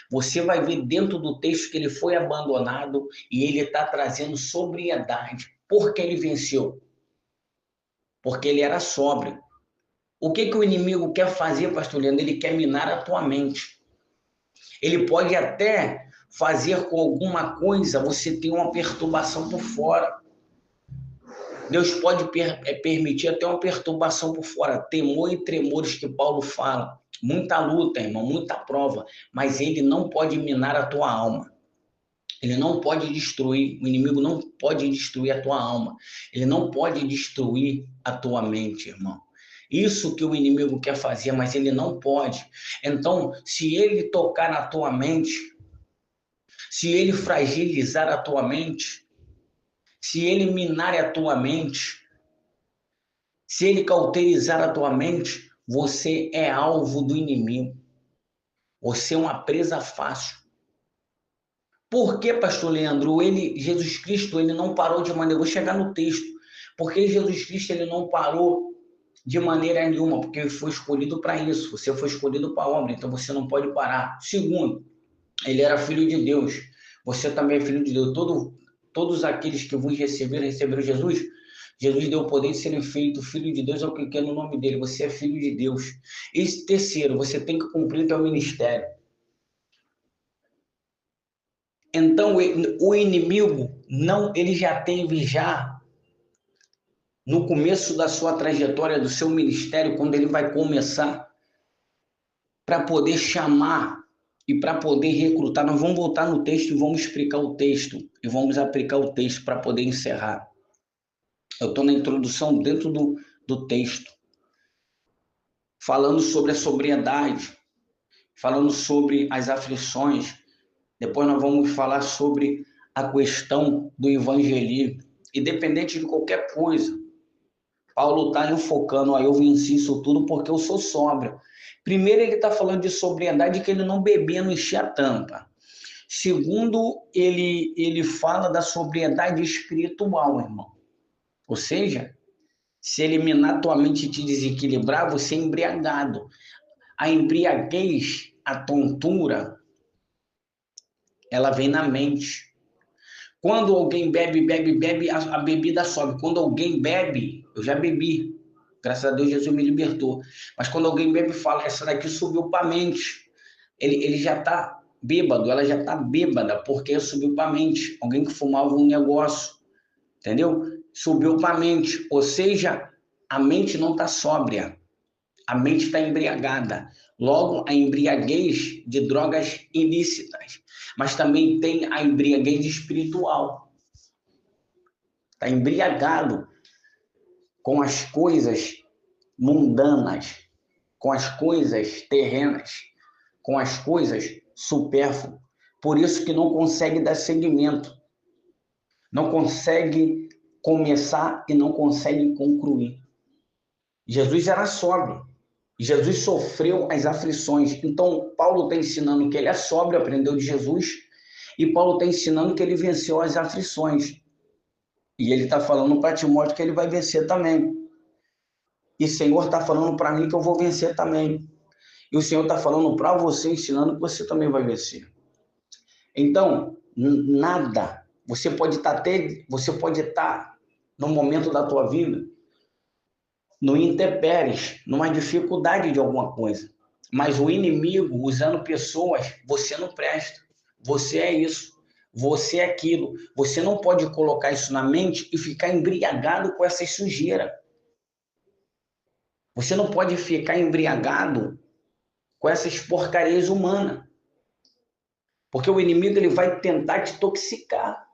Você vai ver dentro do texto que ele foi abandonado e ele está trazendo sobriedade. Por que ele venceu? Porque ele era sóbrio. O que o inimigo quer fazer, pastor Leandro? Ele quer minar a tua mente. Ele pode até fazer com alguma coisa você ter uma perturbação por fora. Deus pode permitir até uma perturbação por fora, temor e tremores que Paulo fala. Muita luta, irmão, muita prova, mas ele não pode minar a tua alma. Ele não pode destruir, o inimigo não pode destruir a tua alma. Ele não pode destruir a tua mente, irmão. Isso que o inimigo quer fazer, mas ele não pode. Então, se ele tocar na tua mente, se ele fragilizar a tua mente, se ele minar a tua mente, se ele cauterizar a tua mente, você é alvo do inimigo. Você é uma presa fácil. Por que, pastor Leandro, Jesus Cristo, ele não parou de maneira... Vou chegar no texto. Porque Jesus Cristo, ele não parou de maneira nenhuma, porque ele foi escolhido para isso. Você foi escolhido para a obra, então você não pode parar. Segundo, ele era filho de Deus. Você também é filho de Deus. Todos aqueles que vos receberam Jesus, Jesus deu o poder de serem feitos filho de Deus ao que quer no nome dele. Você é filho de Deus. E terceiro, você tem que cumprir teu ministério. Então, o inimigo, não, ele já teve no começo da sua trajetória, do seu ministério, quando ele vai começar, para poder chamar e para poder recrutar. Nós vamos voltar no texto e vamos explicar o texto, e vamos aplicar o texto para poder encerrar. Eu estou na introdução dentro do texto, falando sobre a sobriedade, falando sobre as aflições. Depois nós vamos falar sobre a questão do evangelismo. Independente de qualquer coisa, Paulo está enfocando, eu venci isso tudo porque eu sou sóbrio. Primeiro, ele está falando de sobriedade, que ele não bebia, não enchia a tampa. Segundo, ele fala da sobriedade espiritual, irmão. Ou seja, se eliminar tua mente e te desequilibrar, você é embriagado. A embriaguez, a tontura, ela vem na mente. Quando alguém bebe, a bebida sobe. Quando alguém bebe, eu já bebi. Graças a Deus, Jesus me libertou. Mas quando alguém bebe, fala, essa daqui subiu para a mente. Ele já está bêbado, ela já está bêbada, porque subiu para a mente. Alguém que fumava um negócio, entendeu? Subiu para a mente. Ou seja, a mente não está sóbria. A mente está embriagada. Logo, a embriaguez de drogas ilícitas. Mas também tem a embriaguez espiritual. Está embriagado com as coisas mundanas, com as coisas terrenas, com as coisas supérfluas. Por isso que não consegue dar seguimento. Não consegue começar e não consegue concluir. Jesus era sóbrio. Jesus sofreu as aflições. Então, Paulo está ensinando que ele é sóbrio, aprendeu de Jesus, e Paulo está ensinando que ele venceu as aflições. E ele está falando para Timóteo que ele vai vencer também. E o Senhor está falando para mim que eu vou vencer também. E o Senhor está falando para você, ensinando que você também vai vencer. Então, nada. Você pode estar no momento da tua vida no intempéries, numa dificuldade de alguma coisa. Mas o inimigo, usando pessoas, você não presta. Você é isso. Você é aquilo. Você não pode colocar isso na mente e ficar embriagado com essa sujeira. Você não pode ficar embriagado com essas porcarias humanas. Porque o inimigo ele vai tentar te toxicar.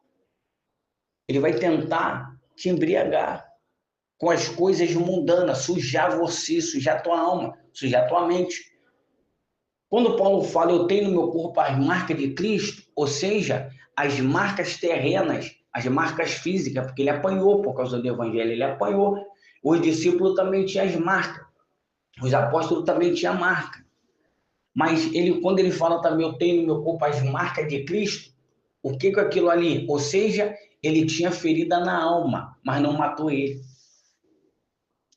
Ele vai tentar te embriagar com as coisas mundanas, sujar você, sujar tua alma, sujar tua mente. Quando Paulo fala, eu tenho no meu corpo as marcas de Cristo, ou seja, as marcas terrenas, as marcas físicas, porque ele apanhou por causa do evangelho, ele apanhou. Os discípulos também tinham as marcas, os apóstolos também tinham marca. Mas quando ele fala também, eu tenho no meu corpo as marcas de Cristo, o que é aquilo ali? Ou seja, ele tinha ferida na alma, mas não matou ele.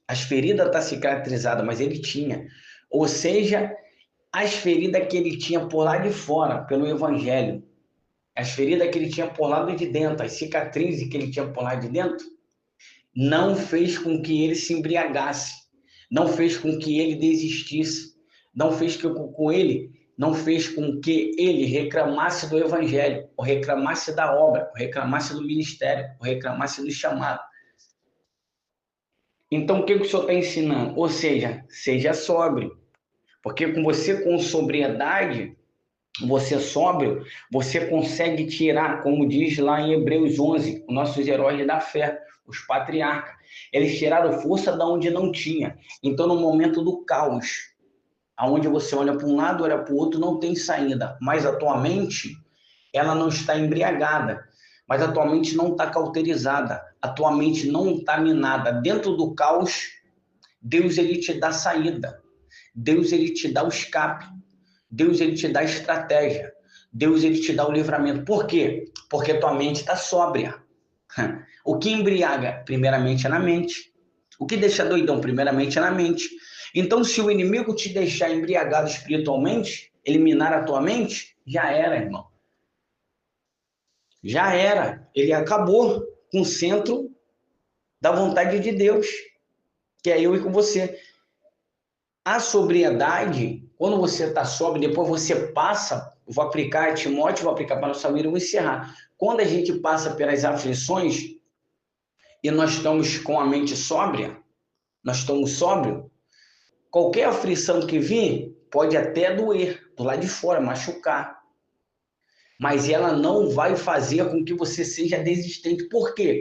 As feridas estão cicatrizadas, mas ele tinha. Ou seja, as feridas que ele tinha por lá de fora, pelo evangelho, as feridas que ele tinha por lá de dentro, as cicatrizes que ele tinha por lá de dentro, não fez com que ele se embriagasse, não fez com que ele desistisse, não fez com ele, não fez com que ele reclamasse do evangelho, ou reclamasse da obra, ou reclamasse do ministério, ou reclamasse do chamado. Então, o que o Senhor está ensinando? Ou seja, seja sóbrio, porque com você com sobriedade, você sóbrio, você consegue tirar, como diz lá em Hebreus 11, os nossos heróis da fé, os patriarcas. Eles tiraram força da onde não tinha. Então, no momento do caos, aonde você olha para um lado, olha para o outro, não tem saída. Mas a tua mente, ela não está embriagada. Mas a tua mente não está cauterizada. A tua mente não está minada. Dentro do caos, Deus ele te dá saída. Deus ele te dá o escape. Deus ele te dá estratégia. Deus ele te dá o livramento. Por quê? Porque tua mente está sóbria. O que embriaga, primeiramente, é na mente. O que deixa doidão, primeiramente, é na mente. Então, se o inimigo te deixar embriagado espiritualmente, eliminar a tua mente, já era, irmão. Já era. Ele acabou com o centro da vontade de Deus, que é eu e com você. A sobriedade, quando você está sóbrio, depois você passa, vou aplicar a Timóteo, vou aplicar para a nossa vida e vou encerrar. Quando a gente passa pelas aflições e nós estamos com a mente sóbria, nós estamos sóbrios, qualquer aflição que vir pode até doer, do lado de fora, machucar. Mas ela não vai fazer com que você seja desistente. Por quê?